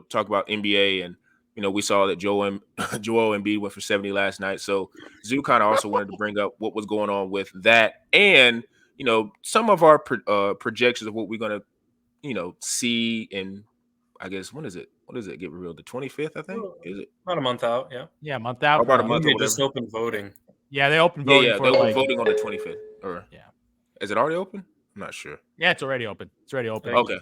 talk about NBA, and we saw that Joel Embiid went for 70 last night. So Zoo kind of also wanted to bring up what was going on with that, and some of our projections of what we're gonna see in, I guess, when is it? What is it? Get revealed the 25th, I think. Is it about a month out? Yeah, month out. Or about a month They or whatever. just opened voting. Yeah, they opened voting. Yeah, they opened voting on the 25th. Or is it already open? I'm not sure. Yeah, it's already open. It's already open. Okay.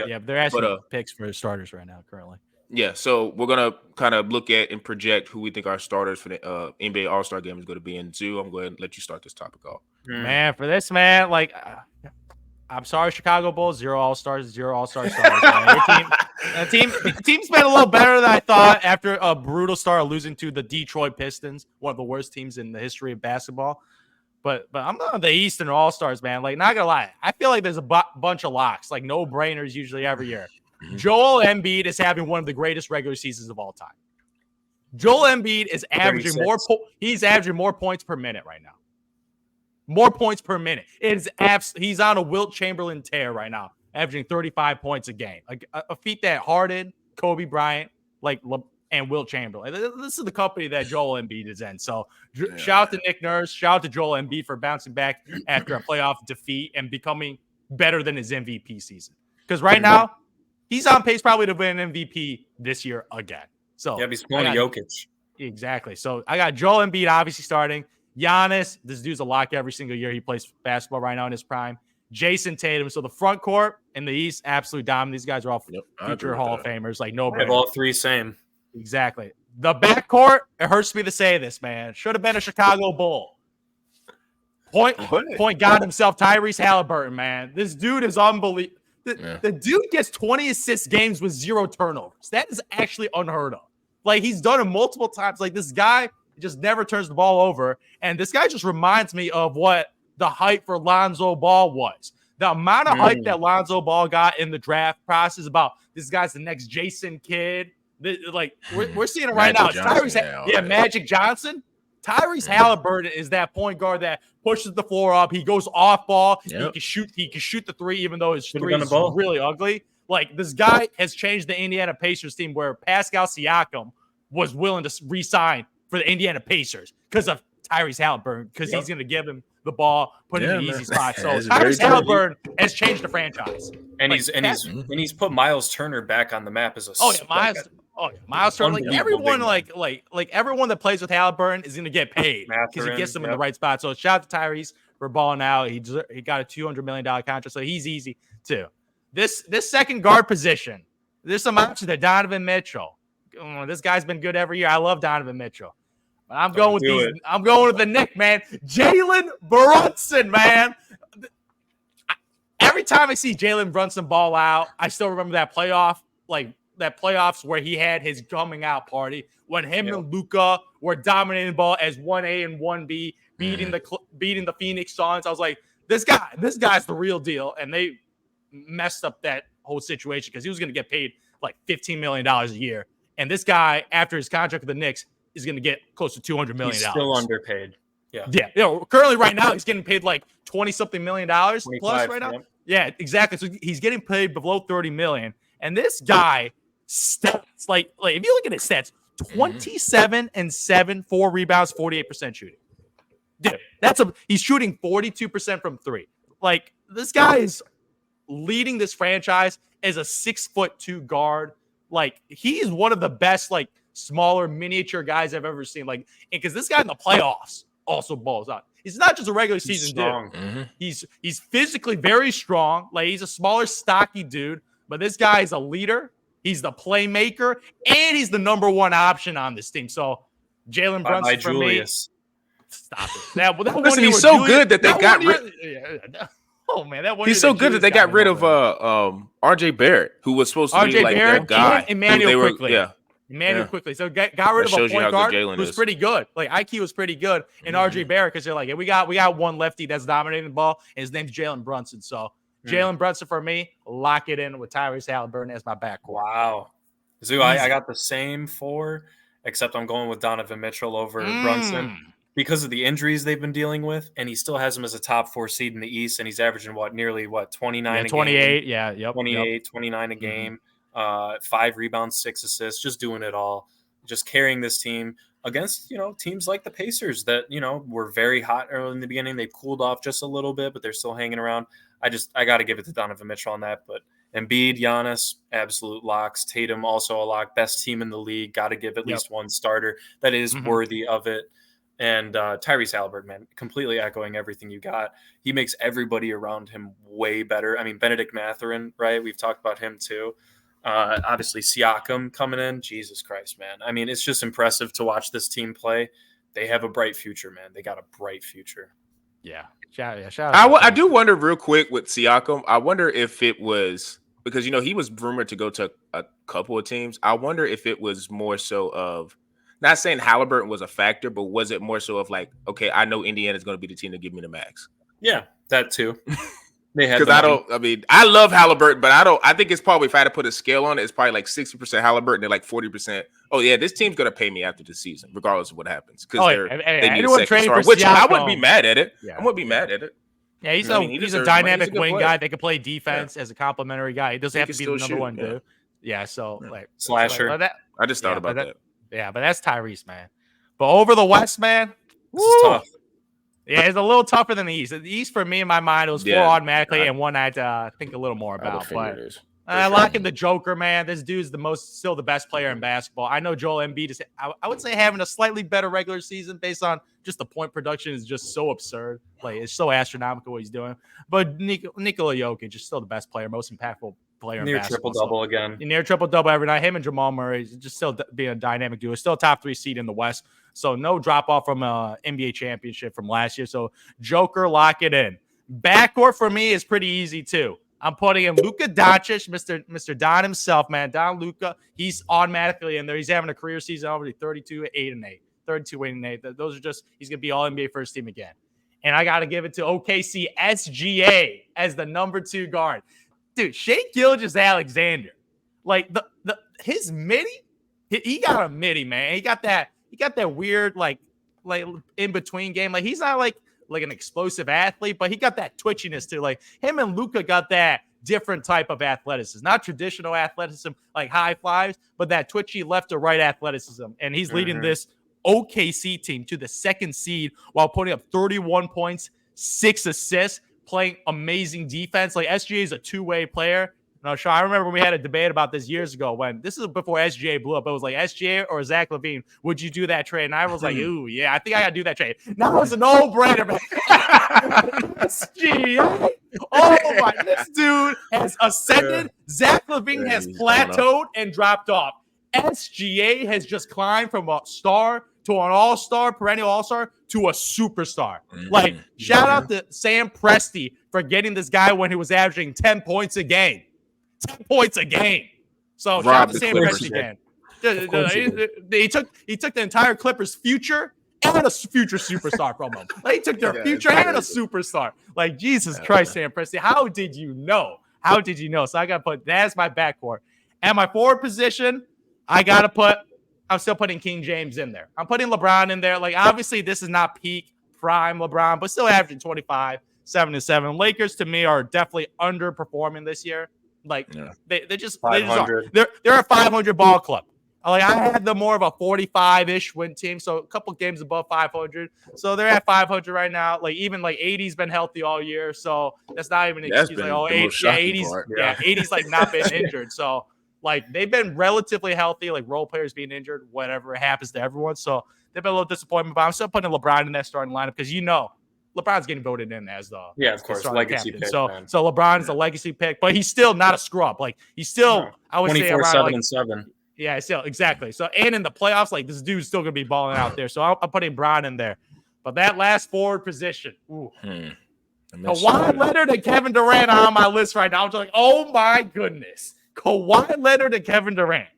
Yeah, they're asking picks for starters right now currently. Yeah, so we're gonna kind of look at and project who we think our starters for the NBA All-Star game is going to be. And Zoo, I'm going to let you start this topic off. Man, for this, man, like, I'm sorry, Chicago Bulls, 0 All-Stars, 0 All-Star starters. The team's been a little better than I thought after a brutal start losing to the Detroit Pistons, one of the worst teams in the history of basketball. But I'm on the Eastern All-Stars, man. Like, not gonna lie, I feel like there's a bunch of locks, like no-brainers usually every year. Joel Embiid is having one of the greatest regular seasons of all time. Joel Embiid is averaging he's averaging more points per minute right now. More points per minute. He's on a Wilt Chamberlain tear right now, averaging 35 points a game. Like a feat that Harden, Kobe Bryant, and Wilt Chamberlain. This is the company that Joel Embiid is in. So shout out to Nick Nurse. Shout out to Joel Embiid for bouncing back after a playoff defeat and becoming better than his MVP season. Because right now, he's on pace probably to win MVP this year again. So he's going to Jokic. Exactly. So I got Joel Embiid obviously starting. Giannis, this dude's a lock every single year he plays basketball right now in his prime. Jason Tatum. So the front court in the East, absolutely dominant. These guys are all future Hall of Famers. Like, no brainer. All three same. Exactly. The backcourt, it hurts me to say this, man. Should have been a Chicago Bull. Point God himself, Tyrese Halliburton, man. This dude is unbelievable. The dude gets 20 assist games with 0 turnovers. That is actually unheard of. Like, he's done it multiple times. Like, this guy just never turns the ball over. And this guy just reminds me of what the hype for Lonzo Ball was. The amount of hype that Lonzo Ball got in the draft process about this guy's the next Jason Kidd. We're seeing it right now. Magic Johnson. Tyrese Halliburton is that point guard that pushes the floor up. He goes off ball. Yep. He can shoot the three, even though his three is really ugly. Like, this guy has changed the Indiana Pacers team, where Pascal Siakam was willing to re-sign for the Indiana Pacers because of Tyrese Halliburton, because he's going to give him the ball, put him in the easy spot. So Tyrese Halliburton has changed the franchise. And he's put Miles Turner back on the map as a Miles Turner. Like, everyone everyone that plays with Halliburton is going to get paid because he gets them in the right spot. So shout out to Tyrese for balling out. He got a $200 million contract, so he's easy too. This second guard position, there's some options there. Donovan Mitchell. This guy's been good every year. I love Donovan Mitchell. But I'm going with the Knick, man. Jalen Brunson, man. Every time I see Jalen Brunson ball out, I still remember that playoffs where he had his coming out party when him and Luka were dominating the ball as 1A and 1B, beating the Phoenix Suns. I was like, this guy's the real deal. And they messed up that whole situation because he was going to get paid like $15 million a year. And this guy, after his contract with the Knicks, is going to get close to $200 million. He's still underpaid. Yeah. Currently right now, he's getting paid like $20-something million plus right now. Yeah, exactly. So he's getting paid below $30 million. And this guy stats, like if you look at his stats, 27 and 7, 4 rebounds, 48% shooting. Dude, he's shooting 42% from 3. Like, this guy is leading this franchise as a 6'2" guard. Like, he's one of the best, like, smaller miniature guys I've ever seen. Like, because this guy in the playoffs also balls out. He's not just a regular season dude. Mm-hmm. He's physically very strong. Like, he's a smaller, stocky dude. But this guy is a leader. He's the playmaker, and he's the number one option on this team. So, Jalen Brunson for Julius. Me. Stop it. Listen, he's so good that they got rid. Oh man, that one. He's so good that they got rid of RJ Barrett, who was supposed to be like that guy. Emmanuel Quickly. So got rid of a point guard who's pretty good. Like, IQ was pretty good in RJ Barrett because they're like, we got one lefty that's dominating the ball, and his name's Jalen Brunson. So Jalen Brunson for me, lock it in with Tyrese Halliburton as my backcourt. Wow. Zoo, I got the same 4, except I'm going with Donovan Mitchell over Brunson because of the injuries they've been dealing with, and he still has him as a top 4 seed in the East, and he's averaging nearly 29 a 28, game. 28, 29 a game. 5 rebounds, 6 assists, just doing it all, just carrying this team against, teams like the Pacers that, were very hot early in the beginning. They've cooled off just a little bit, but they're still hanging around. I got to give it to Donovan Mitchell on that. But Embiid, Giannis, absolute locks. Tatum, also a lock. Best team in the league. Got to give at least one starter that is worthy of it. And Tyrese Haliburton, man, completely echoing everything you got. He makes everybody around him way better. I mean, Benedict Mathurin, right? We've talked about him too. Obviously, Siakam coming in. Jesus Christ, man. I mean, it's just impressive to watch this team play. They have a bright future, man. They got a bright future. Yeah. Shout out. I do wonder real quick with Siakam. I wonder if it was because, he was rumored to go to a couple of teams. I wonder if it was more so of not saying Haliburton was a factor, but was it more so of like, okay, I know Indiana's going to be the team to give me the max. Yeah, that too. Because I love Haliburton, but I think it's probably, if I had to put a scale on it, it's probably like 60% Haliburton and like 40%. Oh yeah, this team's gonna pay me after the season, regardless of what happens. Because they need a second star, which I wouldn't be mad at it. Yeah. I wouldn't be mad at it. Yeah, he's a dynamic wing guy. They can play defense as a complimentary guy. He doesn't have to be the number one dude. Yeah, so like slasher. I just thought about that. Yeah, but that's Tyrese, man. But over the West, man, this is tough. Yeah, it's a little tougher than the East. The East, for me, in my mind, it was 4 automatically, and one I had to think a little more about. But locking the Joker, man. This dude's still the best player in basketball. I know Joel Embiid is, I would say, having a slightly better regular season based on just the point production is just so absurd. Like, it's so astronomical what he's doing. But Nikola Jokic is still the best player, most impactful player near in basketball. Triple-double again. Near triple-double every night. Him and Jamal Murray is just still being a dynamic duo. Still top 3 seed in the West. So no drop-off from NBA championship from last year. So Joker, lock it in. Backcourt for me is pretty easy too. I'm putting in Luka Doncic, Mr. Don himself, man. Don Luka, he's automatically in there. He's having a career season already, 32-8-8. 32-8-8. Those are just, he's going to be all NBA first team again. And I got to give it to OKC SGA as the number 2 guard. Dude, Shai Gilgeous-Alexander. Like his midi, he got a midi, man. He got that weird like in between game. Like he's not like an explosive athlete, but he got that twitchiness too. Like him and Luka got that different type of athleticism, not traditional athleticism like high flies, but that twitchy left to right athleticism. And he's leading this OKC team to the 2nd seed while putting up 31 points, 6 assists, playing amazing defense. Like SGA is a 2-way player. No, Sean, I remember when we had a debate about this years ago when this is before SGA blew up. It was like SGA or Zach LaVine. Would you do that trade? And I was like, ooh, yeah, I think I got to do that trade. Now it's a no-brainer, man. SGA. Oh, my. This dude has ascended. Zach LaVine has plateaued and dropped off. SGA has just climbed from a star to an all-star, perennial all-star, to a superstar. Like, shout out to Sam Presti for getting this guy when he was averaging 10 points a game. 10 points a game. So shout out to Sam Presti again. He took the entire Clippers future and a future superstar from them. Like, he took their future and a superstar. Like, Jesus Christ, Sam Presti. How did you know? So I got to put that as my backcourt. At my forward position, I'm still putting King James in there. I'm putting LeBron in there. Like, obviously, this is not peak prime LeBron, but still averaging 25, 7-7. Lakers, to me, are definitely underperforming this year. Like, they just are. They're a 500 ball club. Like, I had them more of a 45-ish win team, so a couple games above 500. So they're at 500 right now. Like, even like 80's been healthy all year, so that's not even an excuse. Like, 80's like not been injured. So like, they've been relatively healthy, like role players being injured, whatever, it happens to everyone. So they've been a little disappointment, but I'm still putting LeBron in that starting lineup because LeBron's getting voted in as the of course, legacy pick. So LeBron's a legacy pick, but he's still not a scrub. Like, he's still, I would say, around 24-7-7. Yeah, still exactly. So, and in the playoffs, like, this dude's still gonna be balling out there. So I'm putting Bron in there. But that last forward position, Kawhi Leonard and Kevin Durant are on my list right now. I'm just like, oh my goodness, Kawhi Leonard and Kevin Durant.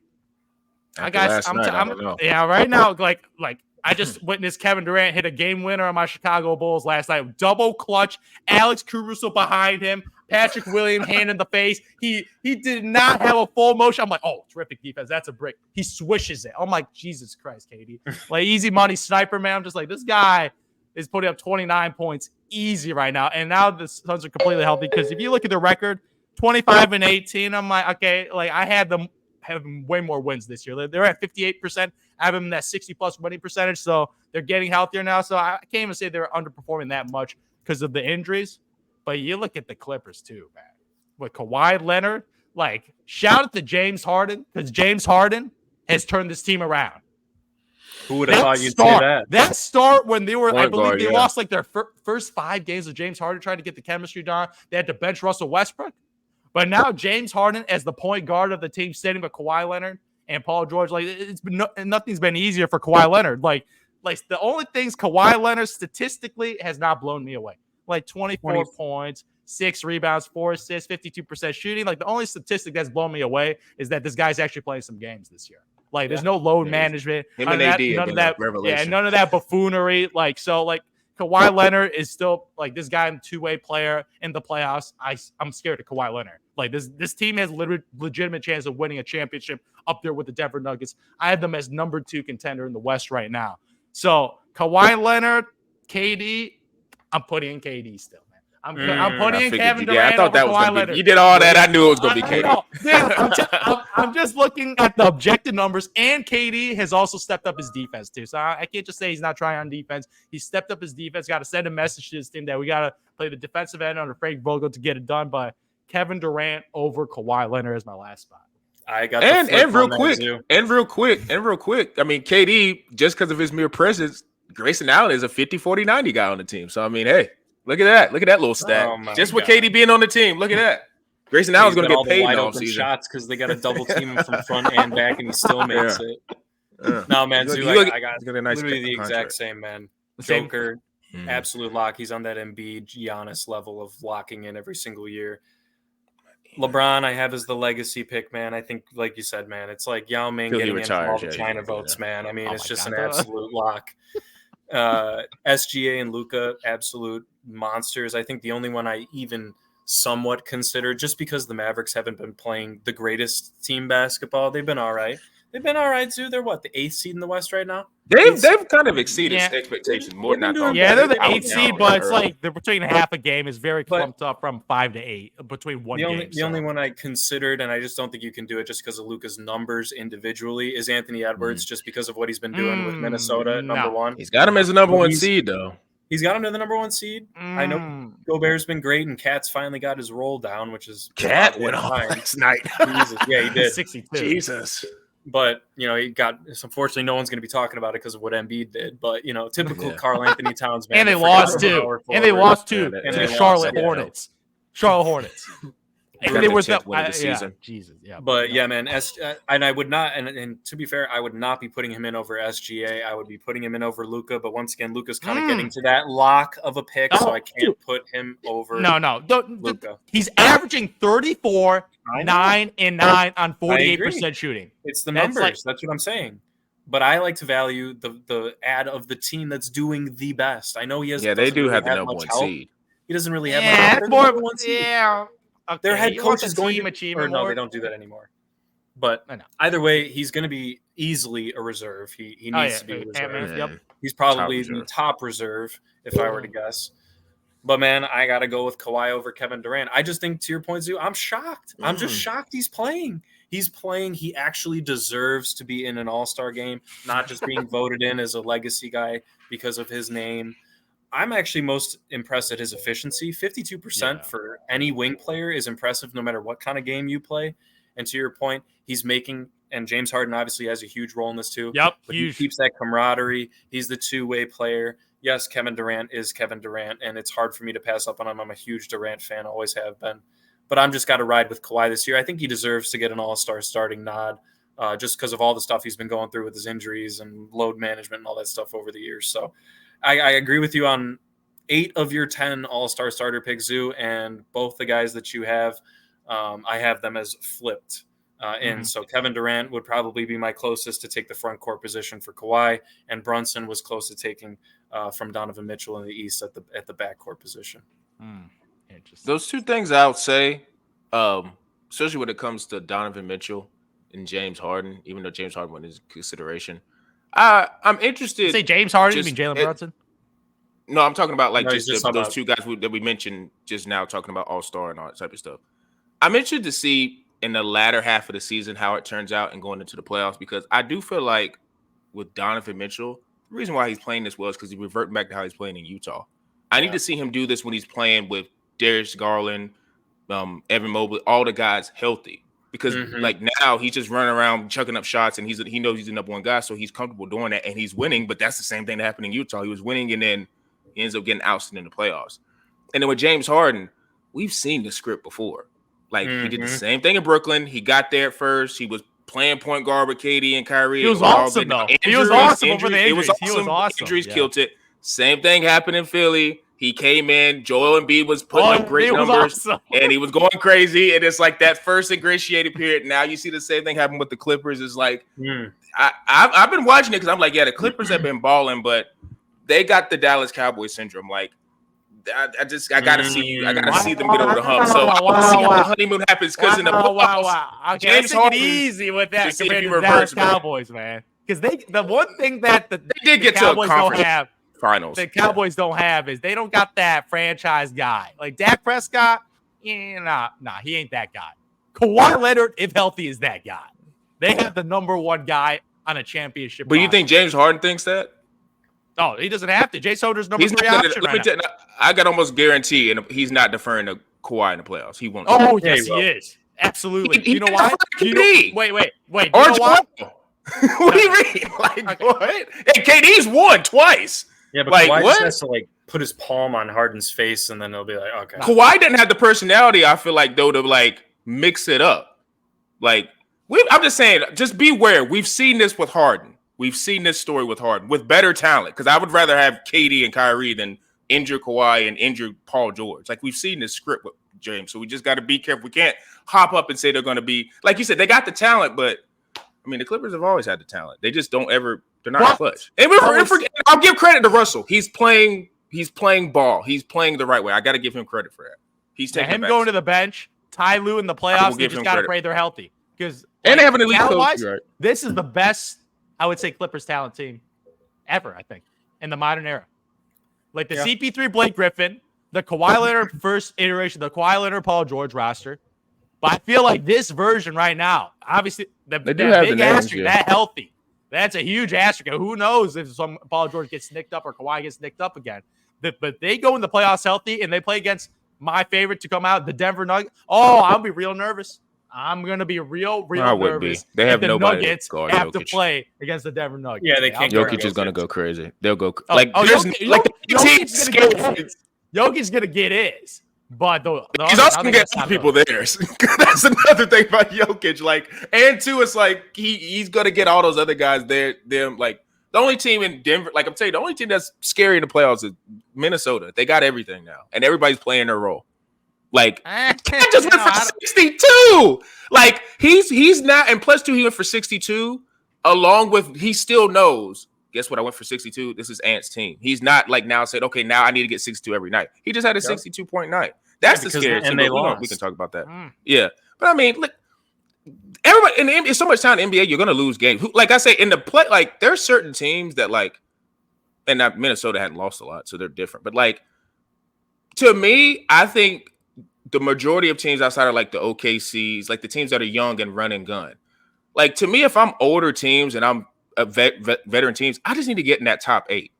Right now, like I just witnessed Kevin Durant hit a game winner on my Chicago Bulls last night. Double clutch, Alex Caruso behind him, Patrick Williams hand in the face. He did not have a full motion. I'm like, oh, terrific defense. That's a brick. He swishes it. I'm like, Jesus Christ, KD. Like, easy money sniper, man. I'm just like, this guy is putting up 29 points easy right now. And now the Suns are completely healthy because if you look at the record, 25 and 18. I'm like, okay, like I had them having way more wins this year. They're at 58%. I have them in that 60+ winning percentage. So they're getting healthier now. So I can't even say they're underperforming that much because of the injuries. But you look at the Clippers too, man. With Kawhi Leonard, like shout out to James Harden because James Harden has turned this team around. Who would have thought you'd say that? That start when they were, Point I believe guard, they yeah. lost like their first 5 games of James Harden trying to get the chemistry down. They had to bench Russell Westbrook. But now James Harden as the point guard of the team, sitting with Kawhi Leonard and Paul George, like it's been nothing's been easier for Kawhi Leonard. Like the only things Kawhi Leonard statistically has not blown me away. Like 24 points, 6 rebounds, 4 assists, 52% shooting. Like the only statistic that's blown me away is that this guy's actually playing some games this year. Like there's no load management. Him and AD none of that. revelation. Yeah, none of that buffoonery. Like so, like Kawhi Leonard is still like this guy, two-way player in the playoffs. I'm scared of Kawhi Leonard. Like this team has legitimate chance of winning a championship up there with the Denver Nuggets. I have them as number 2 contender in the West right now. So Kawhi Leonard, KD, I'm putting in KD still. I'm putting in Kevin Durant. I thought that was going to be. You did all that. I knew it was going to be KD. I'm just looking at the objective numbers, and KD has also stepped up his defense too. So I can't just say he's not trying on defense. He stepped up his defense. Got to send a message to his team that we got to play the defensive end under Frank Vogel to get it done. But Kevin Durant over Kawhi Leonard is my last spot. I got and real quick. I mean, KD, just because of his mere presence, Grayson Allen is a 50-40-90 guy on the team. So I mean, hey. Look at that. Look at that little stat. Just with KD being on the team. Look at that. Grayson Allen's going to get paid wide all open season. Shots because they got to double team him from front and back, and he still makes it. No, man. I got literally the exact same, man. Joker, absolute lock. He's on that Embiid, Giannis level of locking in every single year. LeBron, I have as the legacy pick, man. I think, like you said, man, it's like Yao Ming getting in all the China votes, man. I mean, it's just an absolute lock. SGA and Luka, absolute monsters. I think the only one I even somewhat consider, just because the Mavericks haven't been playing the greatest team basketball, they've been all right. Zoo. They're what, the 8th seed in the West right now? They've kind of exceeded expectations more than I thought. Yeah, they're the 8th seed, but it's like they're between half a game is very clumped up from 5 to 8 between one game. The only one I considered, and I just don't think you can do it just because of Luka's numbers individually, is Anthony Edwards, just because of what he's been doing with Minnesota at number 1. He's got him as a number 1 seed, though. He's got him to the number 1 seed. I know Gobert's been great, and Cat's finally got his roll down, which is Cat went off last night. Jesus. Yeah, he did. 62. Jesus. But, he got – unfortunately, no one's going to be talking about it because of what Embiid did. But, typical Karl Anthony Towns, man. And they lost, too. And they lost, too, to the Charlotte Hornets. Charlotte Hornets. There was no season. Jesus, yeah. But yeah, man, and I would not, and to be fair, I would not be putting him in over SGA. I would be putting him in over Luka. But once again, Luka's kind of getting to that lock of a pick, so I can't put him over. No, Luka. He's averaging 34, 9 and 9 on 48% shooting. It's the numbers. That's what I'm saying. But I like to value the ad of the team that's doing the best. I know he has. Yeah, they do have the number 1 seed. He doesn't really have number 1 seed. Yeah. Okay, their head coach is going to achievement. No, they don't do that anymore. But either way, he's going to be easily a reserve. He needs to be a reserve. Yep. He's probably the top reserve, if I were to guess. But man, I got to go with Kawhi over Kevin Durant. I just think, to your point, Zoo, I'm shocked. I'm just shocked he's playing. He's playing. He actually deserves to be in an all-star game, not just being voted in as a legacy guy because of his name. I'm actually most impressed at his efficiency. 52% for any wing player is impressive no matter what kind of game you play. And to your point, he's making – and James Harden obviously has a huge role in this too. Yep, but he keeps that camaraderie. He's the two-way player. Yes, Kevin Durant is Kevin Durant, and it's hard for me to pass up on him. I'm a huge Durant fan, always have been. But I'm just got to ride with Kawhi this year. I think he deserves to get an all-star starting nod just because of all the stuff he's been going through with his injuries and load management and all that stuff over the years. So I agree with you on 8 of your 10 all-star starter picks, Zoo, and both the guys that you have, I have them as flipped in. So Kevin Durant would probably be my closest to take the front court position for Kawhi, and Brunson was close to taking from Donovan Mitchell in the East at the backcourt position. Interesting. Those two things I would say, especially when it comes to Donovan Mitchell and James Harden, even though James Harden went into consideration, I'm interested. Say James Harden, you mean Jalen Brunson? No, I'm talking about those two guys that we mentioned just now, talking about all-star and all that type of stuff. I'm interested to see in the latter half of the season how it turns out and going into the playoffs, because I do feel like with Donovan Mitchell, the reason why he's playing this well is because he's reverting back to how he's playing in Utah. I need to see him do this when he's playing with Darius Garland, Evan Mobley, all the guys healthy. Because like now he's just running around chucking up shots, and he knows he's the number one guy, so he's comfortable doing that, and he's winning. But that's the same thing that happened in Utah. He was winning, and then he ends up getting ousted in the playoffs. And then with James Harden, we've seen the script before. Like he did the same thing in Brooklyn. He got there first. He was playing point guard with KD and Kyrie. He was awesome though. He was awesome over the injuries. It was awesome. He was awesome. Injuries killed it. Same thing happened in Philly. He came in. Joel Embiid was putting up great numbers, and he was going crazy. And it's like that first ingratiated period. Now you see the same thing happen with the Clippers. It's like I've been watching it because I'm like, yeah, the Clippers have been balling, but they got the Dallas Cowboys syndrome. Like I gotta see you. I gotta see them get over the hump. So I want to see how the honeymoon happens because in the playoffs, James Harden easy with that compared to the Dallas Cowboys, man. Because the one thing that they did get Cowboys to a don't have. Finals. The Cowboys don't have is they don't got that franchise guy. Like Dak Prescott, nah, he ain't that guy. Kawhi Leonard, if healthy, is that guy. They have the number one guy on a championship. But you think James Harden thinks that? Oh, he doesn't have to. Jay Soder's number three option right now. I got almost guarantee, and he's not deferring to Kawhi in the playoffs. He won't. Oh, yes, he is. Absolutely. You know why? Wait. You know why? What do you mean? Like what? And KD's won twice. Yeah, but like, Kawhi just has to like put his palm on Harden's face, and then they'll be like, okay. Kawhi didn't have the personality, I feel like, though, to like mix it up. Like I'm just saying, just beware. We've seen this with Harden. We've seen this story with Harden with better talent. Because I would rather have KD and Kyrie than injure Kawhi and injure Paul George. Like we've seen this script with James, so we just got to be careful. We can't hop up and say they're going to be like you said. They got the talent, but I mean, the Clippers have always had the talent. They just don't ever. They're not clutch. And I'll give credit to Russell. He's playing ball. He's playing the right way. I got to give him credit for that. He's taking him going to the bench. Ty Lue in the playoffs. They just got to pray they're healthy because and they have an elite coach. Right. This is the best, I would say, Clippers talent team ever. I think in the modern era, like the CP3 Blake Griffin, the Kawhi Leonard first iteration, the Kawhi Leonard Paul George roster. But I feel like this version right now, obviously, the big asterisk, that healthy. That's a huge asterisk. Who knows if some Paul George gets nicked up or Kawhi gets nicked up again. But they go in the playoffs healthy, and they play against my favorite to come out, the Denver Nuggets. Oh, I'll be real nervous. I'm going to be real nervous. They have nobody. Nuggets have to play against the Denver Nuggets. Yeah, they can't. Jokic is going to go crazy. They'll go Jokic's going to get his. But he's also gonna get some people theirs. That's another thing about Jokic. Like, and two, it's like he's gonna get all those other guys there. Them like the only team in Denver. Like I'm telling you, the only team that's scary in the playoffs is Minnesota. They got everything now, and everybody's playing their role. Like, Cat just went for 62. Like he's not, and plus two, he went for 62. Along with he still knows. Guess what? I went for 62. This is Ant's team. He's not like now said, okay, now I need to get 62 every night. He just had a 62.9. That's the scary thing. We can talk about that. Yeah. But I mean, look, everybody in the NBA, so much time in the NBA, you're going to lose games. Like I say, in the play, like there's certain teams that like, and not Minnesota hadn't lost a lot, so they're different. But like, to me, I think the majority of teams outside of like the OKCs, like the teams that are young and run and gun, like to me, if I'm older teams and I'm veteran teams, I just need to get in that top 8.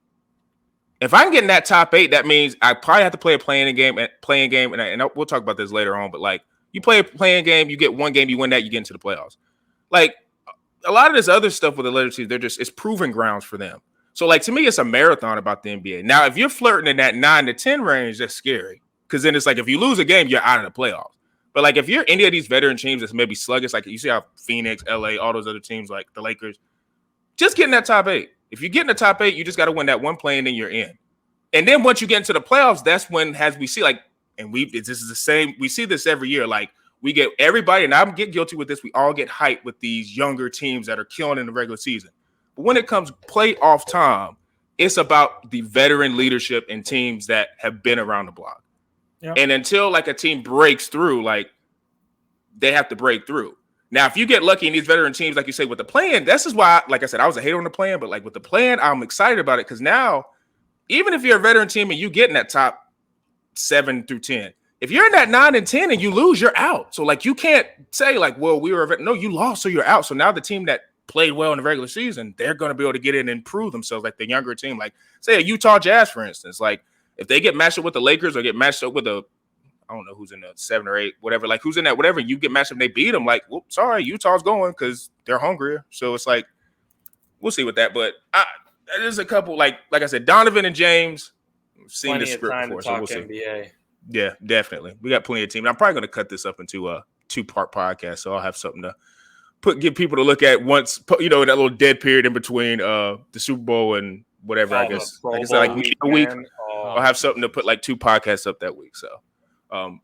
If I can get in that top 8, that means I probably have to play a playing game, and we'll talk about this later on. But like, you play a playing game, you get one game, you win that, you get into the playoffs. Like a lot of this other stuff with the later teams, it's proving grounds for them. So like to me, it's a marathon about the NBA. Now, if you're flirting in that 9 to 10 range, that's scary because then it's like if you lose a game, you're out of the playoffs. But like if you're any of these veteran teams that's maybe sluggish, like you see how Phoenix, LA, all those other teams like the Lakers. Just get in that top 8. If you get in the top 8, you just got to win that one play and then you're in. And then once you get into the playoffs, that's when we see like, and this is the same. We see this every year. Like we get everybody, and I get guilty with this. We all get hyped with these younger teams that are killing in the regular season. But when it comes playoff time, it's about the veteran leadership and teams that have been around the block. Yeah. And until like a team breaks through, like they have to break through. Now, if you get lucky in these veteran teams, like you say, with the plan, this is why, like I said, I was a hater on the plan, but like with the plan, I'm excited about it because now, even if you're a veteran team and you get in that top 7 through 10, if you're in that 9-10 and you lose, you're out. So like you can't say like, well, no, you lost, so you're out. So now the team that played well in the regular season, they're going to be able to get in and prove themselves, like the younger team, like say a Utah Jazz, for instance. Like if they get matched up with the Lakers or get matched up with I don't know who's in the 7 or 8, whatever, like who's in that, whatever, you get matched up and they beat them, like, well, sorry, Utah's going because they're hungrier. So it's like, we'll see with that. But there's a couple, like I said, Donovan and James seen the script before, so we'll see. NBA. Yeah, definitely. We got plenty of teams. I'm probably going to cut this up into a 2-part podcast, so I'll have something to give people to look at once, that little dead period in between the Super Bowl and whatever. I guess like a week. I'll have something to put like 2 podcasts up that week. So,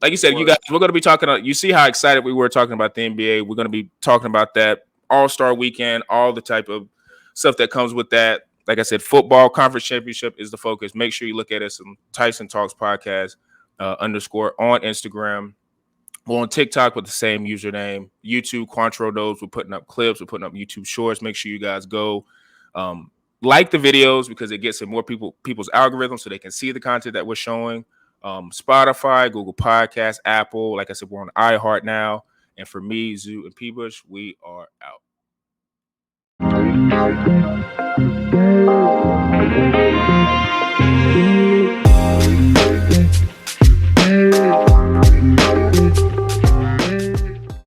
like you said, you guys, we're going to be talking. You see how excited we were talking about the NBA. We're going to be talking about that All-Star Weekend, all the type of stuff that comes with that. Like I said, football conference championship is the focus. Make sure you look at us on Tyson Talks Podcast _ on Instagram. We're on TikTok with the same username. YouTube, Quantro knows we're putting up clips. We're putting up YouTube shorts. Make sure you guys go like the videos because it gets in more people's algorithms so they can see the content that we're showing. Spotify, Google Podcasts, Apple. Like I said, we're on iHeart now. And for me, Zoo and P-Bush, we are out.